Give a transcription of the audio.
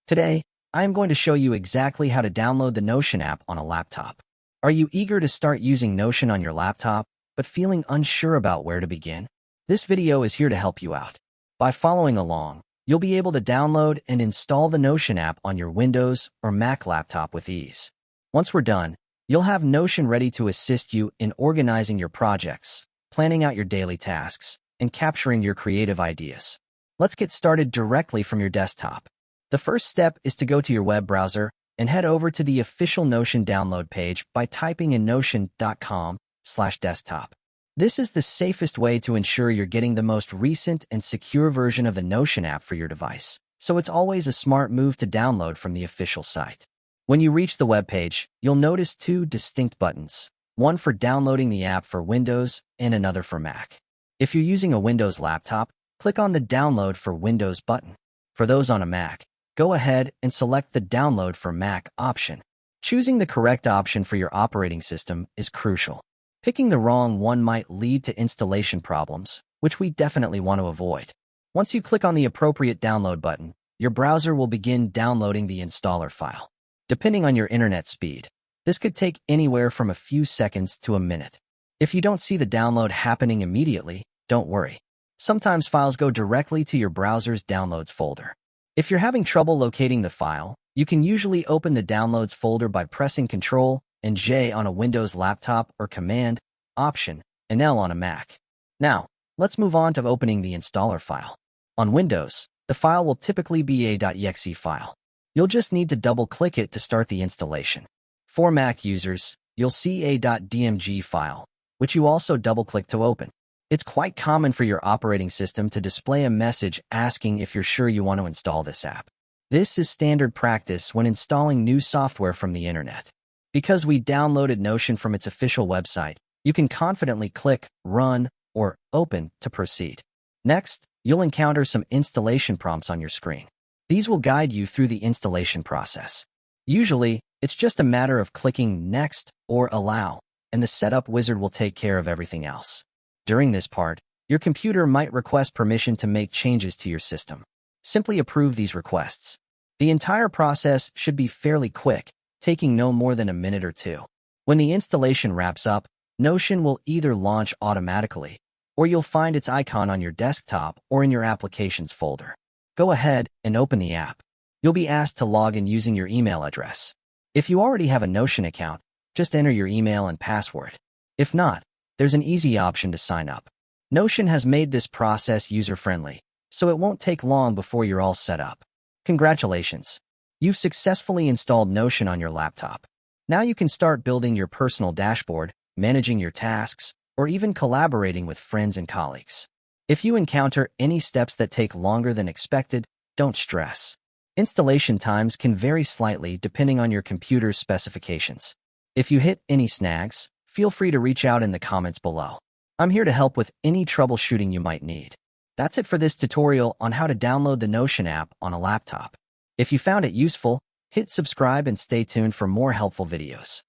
Today, I am going to show you exactly how to download the Notion app on a laptop. Are you eager to start using Notion on your laptop, but feeling unsure about where to begin? This video is here to help you out. By following along, you'll be able to download and install the Notion app on your Windows or Mac laptop with ease. Once we're done, you'll have Notion ready to assist you in organizing your projects, planning out your daily tasks, and capturing your creative ideas. Let's get started directly from your desktop. The first step is to go to your web browser and head over to the official Notion download page by typing in notion.com/desktop. This is the safest way to ensure you're getting the most recent and secure version of the Notion app for your device, so it's always a smart move to download from the official site. When you reach the web page, you'll notice two distinct buttons, one for downloading the app for Windows and another for Mac. If you're using a Windows laptop, click on the Download for Windows button. For those on a Mac, go ahead and select the Download for Mac option. Choosing the correct option for your operating system is crucial. Picking the wrong one might lead to installation problems, which we definitely want to avoid. Once you click on the appropriate download button, your browser will begin downloading the installer file. Depending on your internet speed, this could take anywhere from a few seconds to a minute. If you don't see the download happening immediately, don't worry. Sometimes files go directly to your browser's Downloads folder. If you're having trouble locating the file, you can usually open the Downloads folder by pressing Ctrl and J on a Windows laptop or Command, Option, and L on a Mac. Now, let's move on to opening the installer file. On Windows, the file will typically be a.exe file. You'll just need to double-click it to start the installation. For Mac users, you'll see a .dmg file, which you also double-click to open. It's quite common for your operating system to display a message asking if you're sure you want to install this app. This is standard practice when installing new software from the internet. Because we downloaded Notion from its official website, you can confidently click Run or Open to proceed. Next, you'll encounter some installation prompts on your screen. These will guide you through the installation process. Usually, it's just a matter of clicking Next or Allow, and the setup wizard will take care of everything else. During this part, your computer might request permission to make changes to your system. Simply approve these requests. The entire process should be fairly quick, taking no more than a minute or two. When the installation wraps up, Notion will either launch automatically, or you'll find its icon on your desktop or in your Applications folder. Go ahead and open the app. You'll be asked to log in using your email address. If you already have a Notion account, just enter your email and password. If not, there's an easy option to sign up. Notion has made this process user-friendly, so it won't take long before you're all set up. Congratulations! You've successfully installed Notion on your laptop. Now you can start building your personal dashboard, managing your tasks, or even collaborating with friends and colleagues. If you encounter any steps that take longer than expected, don't stress. Installation times can vary slightly depending on your computer's specifications. If you hit any snags, feel free to reach out in the comments below. I'm here to help with any troubleshooting you might need. That's it for this tutorial on how to download the Notion app on a laptop. If you found it useful, hit subscribe and stay tuned for more helpful videos.